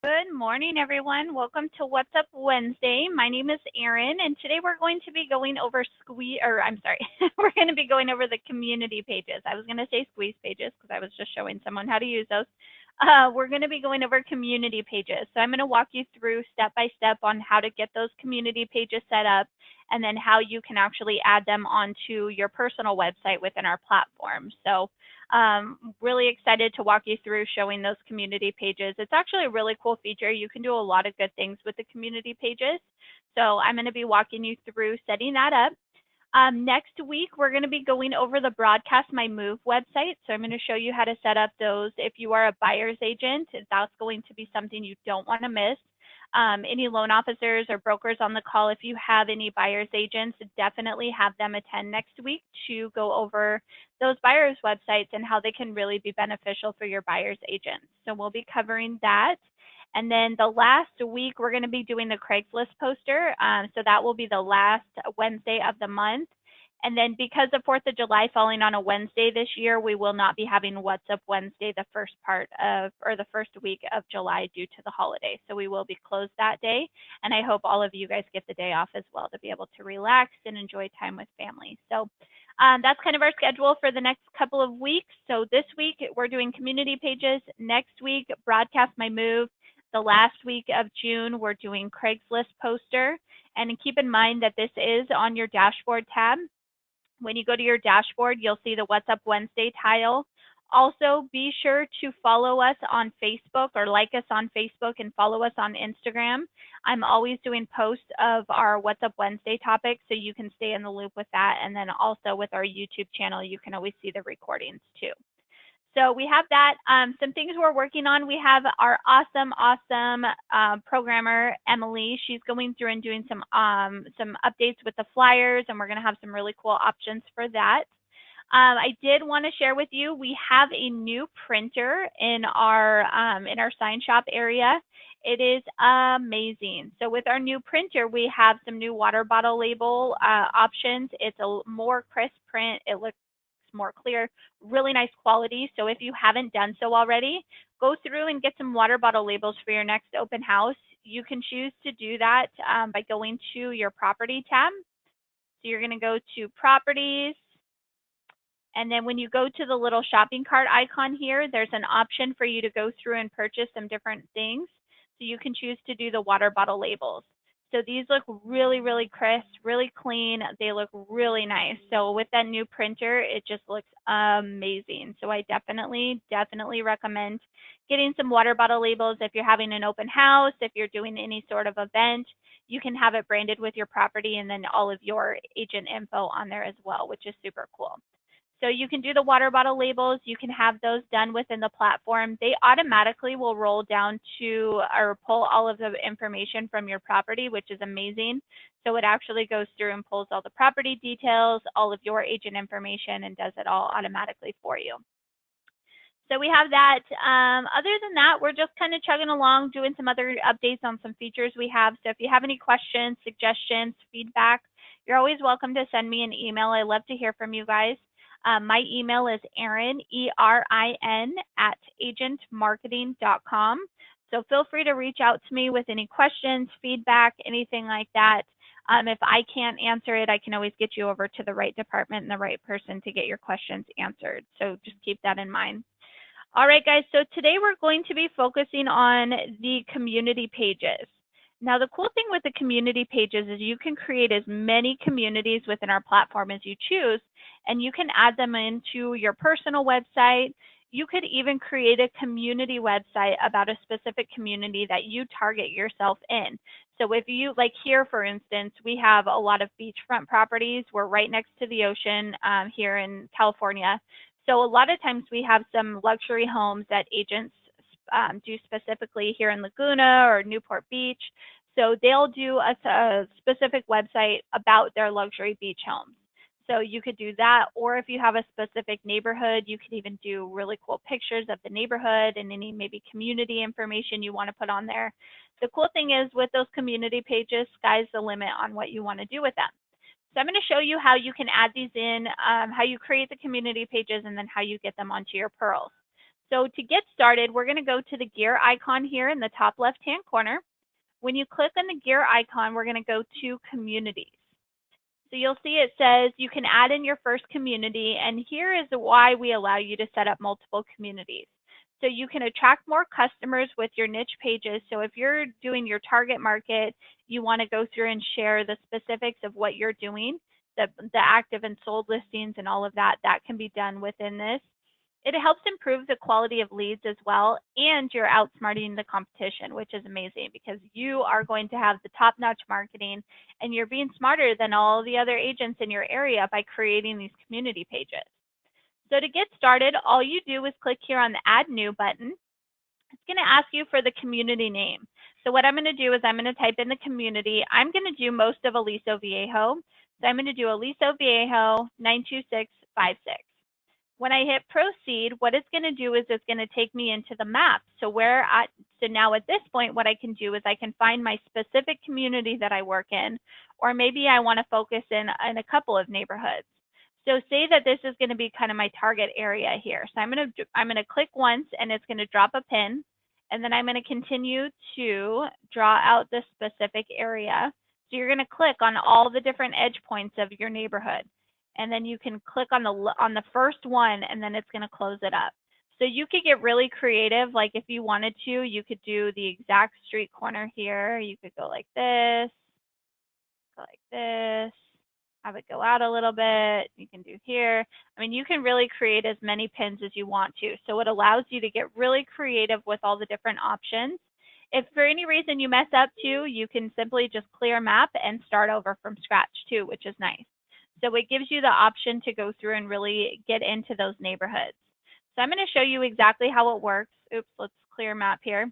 Good morning, everyone. Welcome to What's Up Wednesday. My name is Erin, and today we're going to be going over we're going to be going over the community pages. I was going to say squeeze pages because I was just showing someone how to use those. We're going to be going over community pages. So I'm going to walk you through step by step on how to get those community pages set up, and then how you can actually add them onto your personal website within our platform. So really excited to walk you through showing those community pages. It's actually a really cool feature. You can do a lot of good things with the community pages. So I'm going to be walking you through setting that up. Next week, we're going to be going over the Broadcast My Move website. So I'm going to show you how to set up those. If you are a buyer's agent, that's going to be something you don't want to miss. Any loan officers or brokers on the call, if you have any buyer's agents, definitely have them attend next week to go over those buyer's websites and how they can really be beneficial for your buyer's agents. So we'll be covering that. And then the last week, we're going to be doing the Craigslist poster. So that will be the last Wednesday of the month. And then because of 4th of July falling on a Wednesday this year, we will not be having What's Up Wednesday the first week of July due to the holiday. So we will be closed that day. And I hope all of you guys get the day off as well to be able to relax and enjoy time with family. So that's kind of our schedule for the next couple of weeks. So this week, we're doing community pages. Next week, Broadcast My Move. The last week of June, we're doing Craigslist poster. And keep in mind that this is on your dashboard tab. When you go to your dashboard, you'll see the What's Up Wednesday tile. Also, be sure to follow us on Facebook or like us on Facebook and follow us on Instagram. I'm always doing posts of our What's Up Wednesday topics, so you can stay in the loop with that. And then also with our YouTube channel, you can always see the recordings too. So we have that. Some things we're working on. We have our awesome programmer, Emily. She's going through and doing some updates with the flyers, and we're going to have some really cool options for that. I did want to share with you, we have a new printer in our sign shop area. It is amazing. So with our new printer, we have some new water bottle label options. It's a more crisp print. It looks more clear, really nice quality. So if you haven't done so already, go through and get some water bottle labels for your next open house. You can choose to do that by going to your property tab. So you're going to go to properties. And then when you go to the little shopping cart icon here, there's an option for you to go through and purchase some different things. So you can choose to do the water bottle labels. So these look really crisp, really clean. They look really nice. So with that new printer, it just looks amazing. So I definitely recommend getting some water bottle labels if you're having an open house, if you're doing any sort of event. You can have it branded with your property and then all of your agent info on there as well, which is super cool. So you can do the water bottle labels. You can have those done within the platform. They automatically will roll down to or pull all of the information from your property, which is amazing. So it actually goes through and pulls all the property details, all of your agent information, and does it all automatically for you. So we have that. Other than that, we're just kind of chugging along, doing some other updates on some features we have. So if you have any questions, suggestions, feedback, you're always welcome to send me an email. I love to hear from you guys. My email is Erin, E-R-I-N, @agentmarketing.com. So feel free to reach out to me with any questions, feedback, anything like that. If I can't answer it, I can always get you over to the right department and the right person to get your questions answered. So just keep that in mind. All right, guys, so today we're going to be focusing on the community pages. Now, the cool thing with the community pages is you can create as many communities within our platform as you choose, and you can add them into your personal website. You could even create a community website about a specific community that you target yourself in. So if you, like here, for instance, we have a lot of beachfront properties. We're right next to the ocean here in California. So a lot of times we have some luxury homes that agents do specifically here in Laguna or Newport Beach. So they'll do a specific website about their luxury beach homes. So you could do that, or if you have a specific neighborhood, you could even do really cool pictures of the neighborhood and any maybe community information you want to put on there. The cool thing is with those community pages, sky's the limit on what you want to do with them. So I'm going to show you how you can add these in, how you create the community pages, and then how you get them onto your pearls. So to get started, we're going to go to the gear icon here in the top left-hand corner. When you click on the gear icon, we're going to go to communities. So you'll see it says you can add in your first community, and here is why we allow you to set up multiple communities. So you can attract more customers with your niche pages. So if you're doing your target market, you want to go through and share the specifics of what you're doing, the active and sold listings and all of that, that can be done within this. It helps improve the quality of leads as well, and you're outsmarting the competition, which is amazing because you are going to have the top-notch marketing and you're being smarter than all the other agents in your area by creating these community pages. So to get started, all you do is click here on the Add New button. It's going to ask you for the community name. So what I'm going to do is I'm going to type in the community. I'm going to do most of Aliso Viejo. So I'm going to do Aliso Viejo 92656. When I hit proceed, what it's going to do is it's going to take me into the map. So now at this point, what I can do is I can find my specific community that I work in, or maybe I want to focus in a couple of neighborhoods. So say that this is going to be kind of my target area here. So I'm going to click once and it's going to drop a pin, and then I'm going to continue to draw out the specific area. So you're going to click on all the different edge points of your neighborhood, and then you can click on the first one, and then it's going to close it up. So you could get really creative. Like if you wanted to, you could do the exact street corner here. You could go like this, have it go out a little bit. You can do here. I mean, you can really create as many pins as you want to. So it allows you to get really creative with all the different options. If for any reason you mess up too, you can simply just clear map and start over from scratch too, which is nice. So it gives you the option to go through and really get into those neighborhoods. So I'm going to show you exactly how it works. Oops, let's clear map here.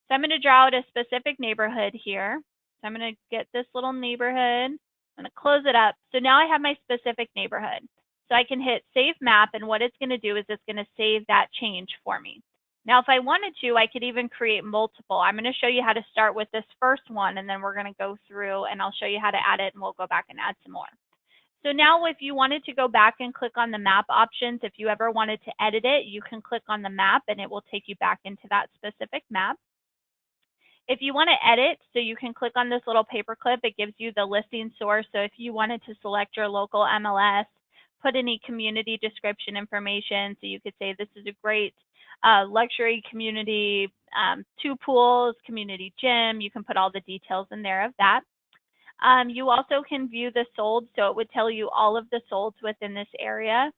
So I'm going to draw out a specific neighborhood here. So I'm going to get this little neighborhood. I'm going to close it up. So now I have my specific neighborhood. So I can hit save map, and what it's going to do is it's going to save that change for me. Now, if I wanted to, I could even create multiple. I'm going to show you how to start with this first one, and then we're going to go through and I'll show you how to add it, and we'll go back and add some more. So now if you wanted to go back and click on the map options, if you ever wanted to edit it, you can click on the map and it will take you back into that specific map. If you want to edit, so you can click on this little paperclip, it gives you the listing source. So if you wanted to select your local MLS, put any community description information, so you could say this is a great luxury community, 2 pools, community gym, you can put all the details in there of that. You also can view the sold, so it would tell you all of the solds within this area.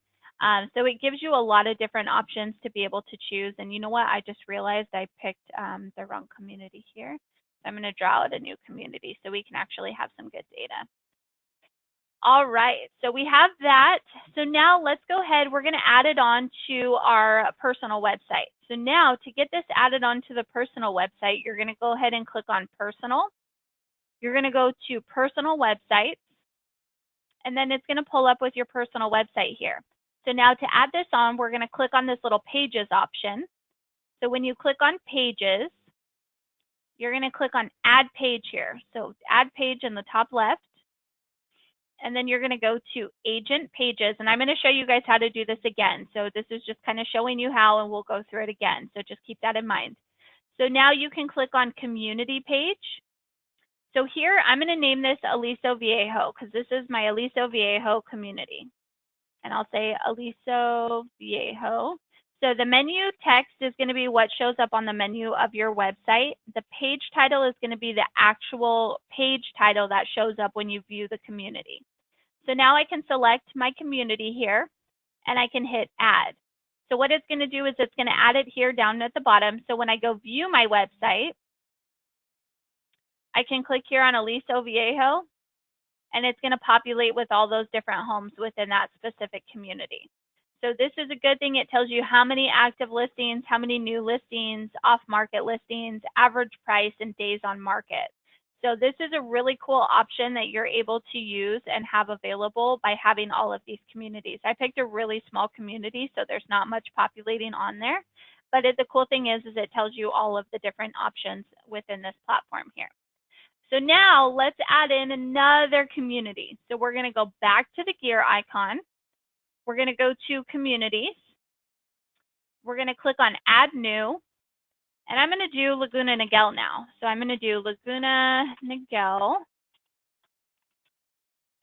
So it gives you a lot of different options to be able to choose. And you know what? I just realized I picked the wrong community here. So I'm going to draw out a new community so we can actually have some good data. All right, so we have that. So now let's go ahead. We're going to add it on to our personal website. So now to get this added on to the personal website, you're going to go ahead and click on personal. You're going to go to personal websites, and then it's going to pull up with your personal website here. So now to add this on, we're going to click on this little pages option. So when you click on pages, you're going to click on add page here. So add page in the top left, and then you're going to go to agent pages, and I'm going to show you guys how to do this again. So this is just kind of showing you how, and we'll go through it again. So just keep that in mind. So now you can click on community page. So here, I'm going to name this Aliso Viejo because this is my Aliso Viejo community. And I'll say Aliso Viejo. So the menu text is going to be what shows up on the menu of your website. The page title is going to be the actual page title that shows up when you view the community. So now I can select my community here, and I can hit add. So what it's going to do is it's going to add it here down at the bottom. So when I go view my website, I can click here on Aliso Viejo, and it's going to populate with all those different homes within that specific community. So this is a good thing. It tells you how many active listings, how many new listings, off-market listings, average price, and days on market. So this is a really cool option that you're able to use and have available by having all of these communities. I picked a really small community, so there's not much populating on there. But the cool thing is it tells you all of the different options within this platform here. So now let's add in another community. So we're going to go back to the gear icon. We're going to go to communities. we're going to click on Add New. And I'm going to do Laguna Niguel now. So I'm going to do Laguna Niguel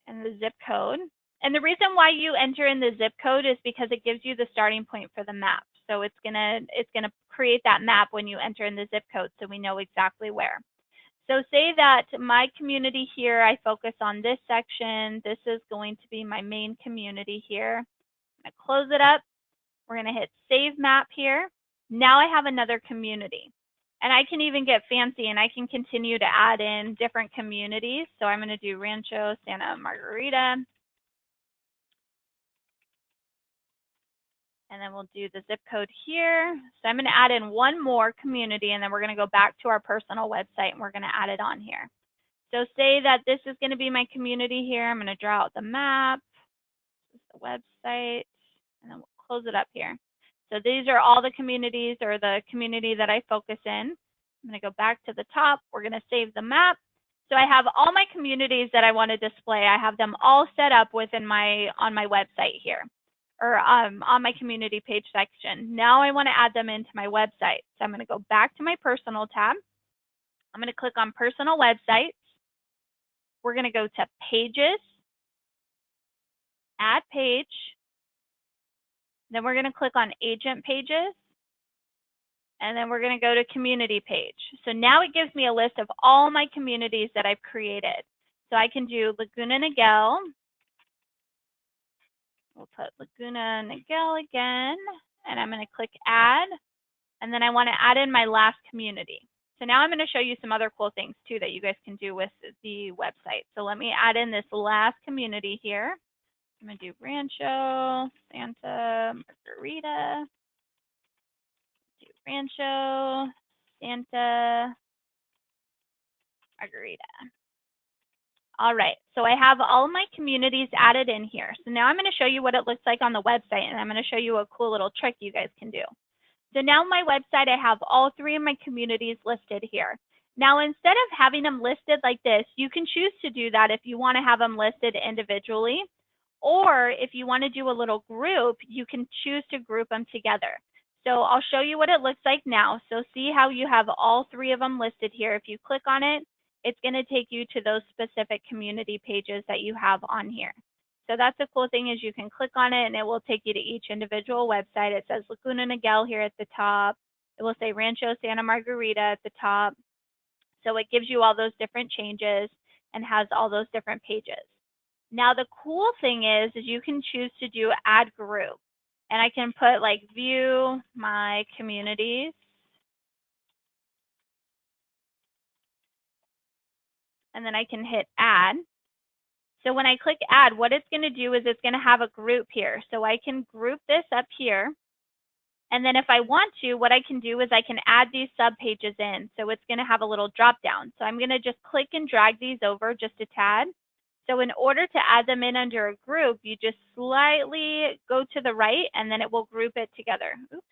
and the zip code. And the reason why you enter in the zip code is because it gives you the starting point for the map. So it's gonna create that map when you enter in the zip code, so we know exactly where. So say that my community here, I focus on this section. This is going to be my main community here. I'm gonna close it up. We're gonna hit Save Map here. Now I have another community. And I can even get fancy and I can continue to add in different communities. So I'm gonna do Rancho Santa Margarita. And then we'll do the zip code here. So I'm going to add in one more community, and then we're going to go back to our personal website, and we're going to add it on here. So say that this is going to be my community here. I'm going to draw out the map. This is the website, and then we'll close it up here. So these are all the communities, or the community that I focus in. I'm going to go back to the top. We're going to save the map. So I have all my communities that I want to display. I have them all set up within on my website here, or on my community page section. Now I want to add them into my website. So I'm going to go back to my personal tab. I'm going to click on personal websites. We're going to go to pages, add page. Then we're going to click on agent pages. And then we're going to go to community page. So now it gives me a list of all my communities that I've created. So I can do Laguna Niguel. We'll put Laguna Niguel again, and I'm going to click add, and then I want to add in my last community. So now I'm going to show you some other cool things too that you guys can do with the website. So let me add in this last community here. I'm going to do Rancho Santa Margarita. Do Rancho Santa Margarita. All right, so I have all my communities added in here. So now I'm going to show you what it looks like on the website, and I'm going to show you a cool little trick you guys can do. So now on my website, I have all three of my communities listed here. Now, instead of having them listed like this, you can choose to do that if you want to have them listed individually, or if you want to do a little group, you can choose to group them together. So I'll show you what it looks like now. So see how you have all three of them listed here. If you click on it, it's going to take you to those specific community pages that you have on here. So that's the cool thing, is you can click on it and it will take you to each individual website. It says Laguna Niguel here at the top. It will say Rancho Santa Margarita at the top. So it gives you all those different changes and has all those different pages. Now the cool thing is you can choose to do add group. And I can put like view my communities. And then I can hit add. So when I click add, what it's going to do is it's going to have a group here. So I can group this up here. And then if I want to, what I can do is I can add these sub pages in. So it's going to have a little drop down. So I'm going to just click and drag these over just a tad. So in order to add them in under a group, you just slightly go to the right and then it will group it together. Oops.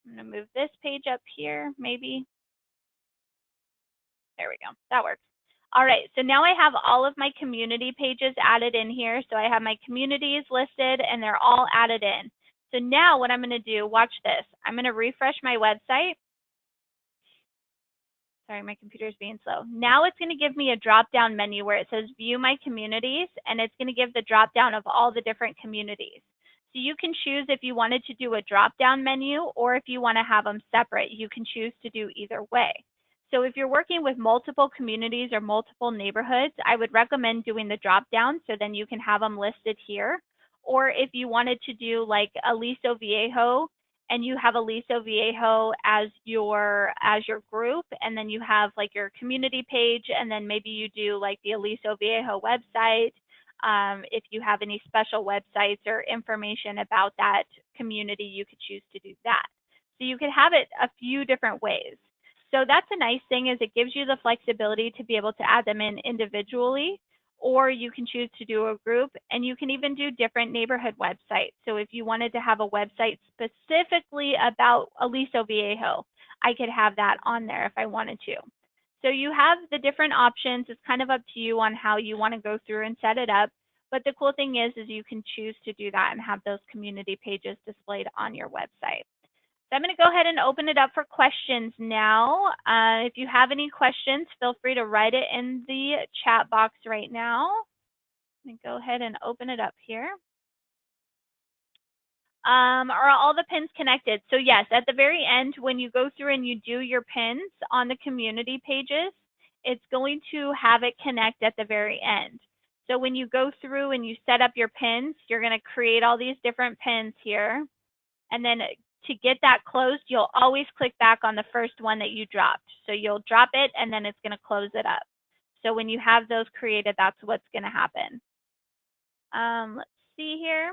I'm going to move this page up here, maybe. There we go. That works. All right, so now I have all of my community pages added in here. So I have my communities listed and they're all added in. So now what I'm going to do, watch this. I'm going to refresh my website. Sorry, my computer's being slow. Now it's going to give me a drop-down menu where it says view my communities, and it's going to give the drop-down of all the different communities. So you can choose if you wanted to do a drop-down menu, or if you want to have them separate, you can choose to do either way. So if you're working with multiple communities or multiple neighborhoods, I would recommend doing the drop-down so then you can have them listed here. Or if you wanted to do like Aliso Viejo, and you have Aliso Viejo as your group, and then you have like your community page, and then maybe you do like the Aliso Viejo website, if you have any special websites or information about that community, you could choose to do that. So you could have it a few different ways. So that's a nice thing, is it gives you the flexibility to be able to add them in individually, or you can choose to do a group, and you can even do different neighborhood websites. So if you wanted to have a website specifically about Aliso Viejo, I could have that on there if I wanted to. So you have the different options. It's kind of up to you on how you want to go through and set it up. But the cool thing is you can choose to do that and have those community pages displayed on your website. So I'm going to go ahead and open it up for questions now. If you have any questions, feel free to write it in the chat box right now. Let me go ahead and open it up here. Are all the pins connected? So yes, at the very end, when you go through and you do your pins on the community pages, it's going to have it connect at the very end. So when you go through and you set up your pins, you're going to create all these different pins here. And then to get that closed, you'll always click back on the first one that you dropped. So you'll drop it and then it's going to close it up. So when you have those created, that's what's going to happen. Let's see here.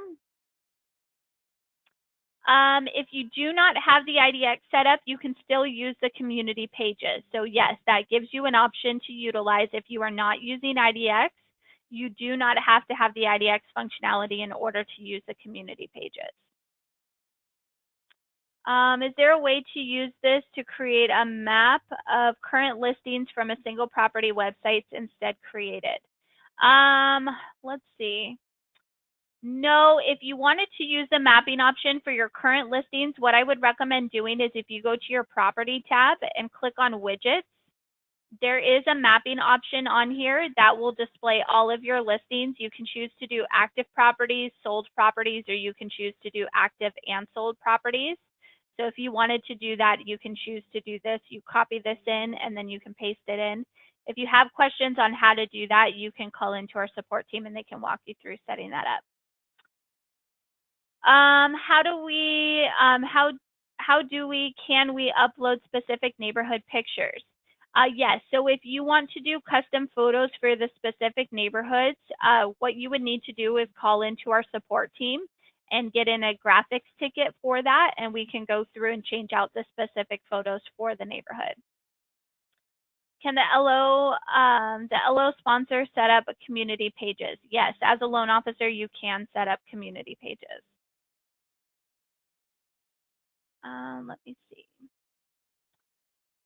If you do not have the IDX set up, you can still use the community pages. So yes, that gives you an option to utilize. If you are not using IDX, you do not have to have the IDX functionality in order to use the community pages. Is there a way to use this to create a map of current listings from a single property websites instead created? Let's see. No, if you wanted to use the mapping option for your current listings, what I would recommend doing is if you go to your property tab and click on widgets, there is a mapping option on here that will display all of your listings. You can choose to do active properties, sold properties, or you can choose to do active and sold properties. So if you wanted to do that, you can choose to do this. You copy this in and then you can paste it in. If you have questions on how to do that, you can call into our support team and they can walk you through setting that up. Can we upload specific neighborhood pictures? Yes, so if you want to do custom photos for the specific neighborhoods, what you would need to do is call into our support team and get in a graphics ticket for that, and we can go through and change out the specific photos for the neighborhood. Can the LO sponsor set up community pages? Yes, as a loan officer, you can set up community pages. Let me see.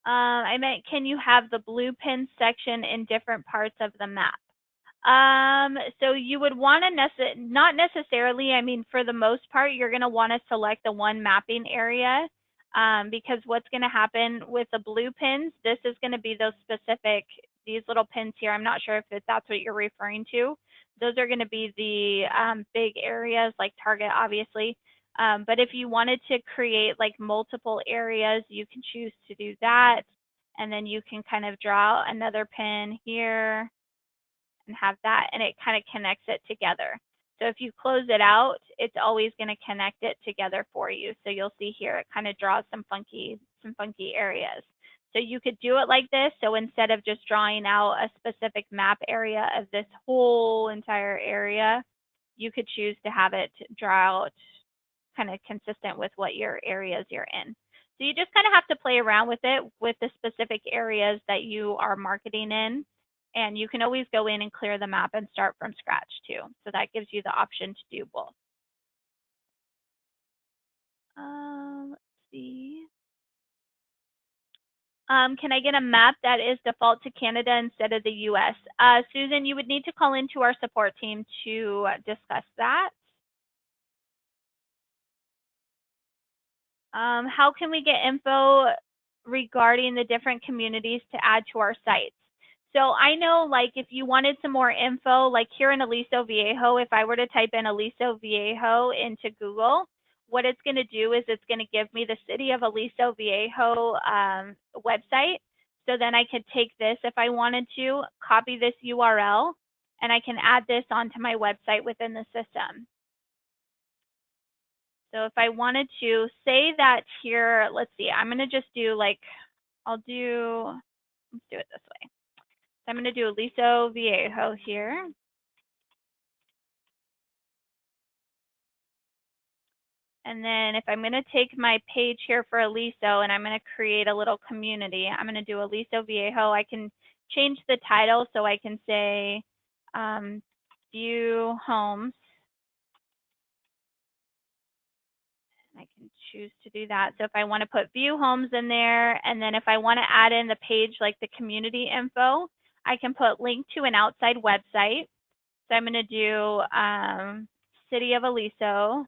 I meant, can you have the blue pin section in different parts of the map? So you would want to, not necessarily, I mean, for the most part, you're going to want to select the one mapping area because what's going to happen with the blue pins, this is going to be those specific, these little pins here. I'm not sure if that's what you're referring to. Those are going to be the big areas like Target, obviously. But if you wanted to create like multiple areas, you can choose to do that. And then you can kind of draw another pin here and have that, and it kind of connects it together. So if you close it out, it's always going to connect it together for you. So you'll see here, it kind of draws some funky areas. So you could do it like this. So instead of just drawing out a specific map area of this whole entire area, you could choose to have it draw out kind of consistent with what your areas you're in. So you just kind of have to play around with it with the specific areas that you are marketing in. And you can always go in and clear the map and start from scratch too. So that gives you the option to do both. Let's see. Can I get a map that is default to Canada instead of the US? Susan, you would need to call into our support team to discuss that. How can we get info regarding the different communities to add to our sites? So I know, like, if you wanted some more info, like here in Aliso Viejo, if I were to type in Aliso Viejo into Google, what it's going to do is it's going to give me the city of Aliso Viejo website. So then I could take this if I wanted to, copy this URL, and I can add this onto my website within the system. So if I wanted to say that here, let's see, I'm going to just do like, let's do it this way. So I'm going to do Aliso Viejo here. And then if I'm going to take my page here for Aliso and I'm going to create a little community, I'm going to do Aliso Viejo. I can change the title so I can say view homes. I can choose to do that. So if I want to put view homes in there, and then if I want to add in the page like the community info, I can put link to an outside website. So I'm going to do City of Aliso.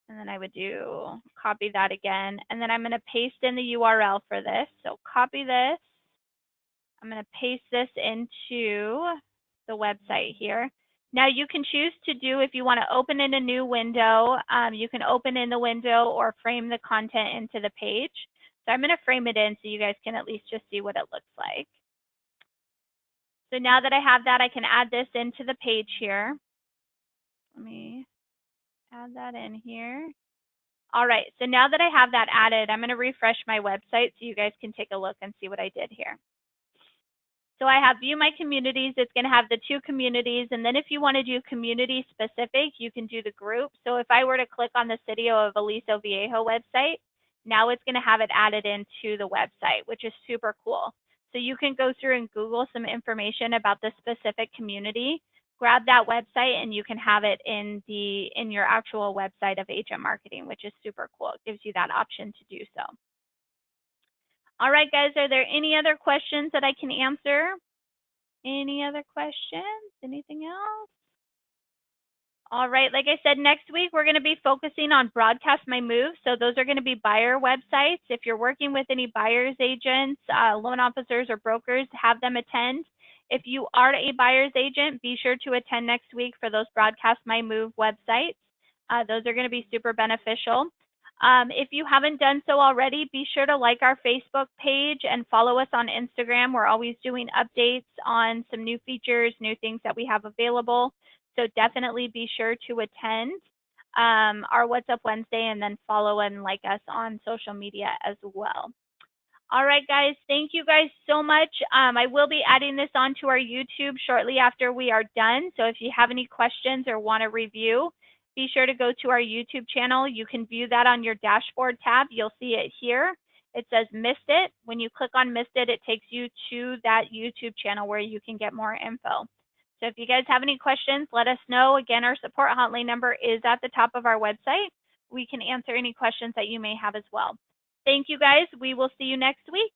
And then I would do copy that again. And then I'm going to paste in the URL for this. So copy this. I'm going to paste this into the website here. Now you can choose to do, if you want to open in a new window, you can open in the window or frame the content into the page. So I'm going to frame it in so you guys can at least just see what it looks like. So now that I have that, I can add this into the page here. Let me add that in here. All right, so now that I have that added, I'm going to refresh my website so you guys can take a look and see what I did here. So I have view my communities. It's going to have the 2 communities. And then if you want to do community specific, you can do the group. So if I were to click on the City of Aliso Viejo website, now it's going to have it added into the website, which is super cool. So you can go through and Google some information about the specific community, grab that website, and you can have it in your actual website of HM Marketing, which is super cool. It gives you that option to do so. All right, guys, are there any other questions that I can answer? Any other questions? Anything else? All right, like I said, next week we're going to be focusing on Broadcast My Move. So those are going to be buyer websites. If you're working with any buyer's agents, loan officers, or brokers, have them attend. If you are a buyer's agent, be sure to attend next week for those Broadcast My Move websites. Those are going to be super beneficial. If you haven't done so already, be sure to like our Facebook page and follow us on Instagram. We're always doing updates on some new features, new things that we have available. So definitely be sure to attend our What's Up Wednesday and then follow and like us on social media as well. All right, guys, thank you guys so much. I will be adding this onto our YouTube shortly after we are done. So if you have any questions or want to review, be sure to go to our YouTube channel. You can view that on your dashboard tab. You'll see it here. It says Missed It. When you click on Missed It, it takes you to that YouTube channel where you can get more info. So if you guys have any questions, let us know. Again, our support hotline number is at the top of our website. We can answer any questions that you may have as well. Thank you, guys. We will see you next week.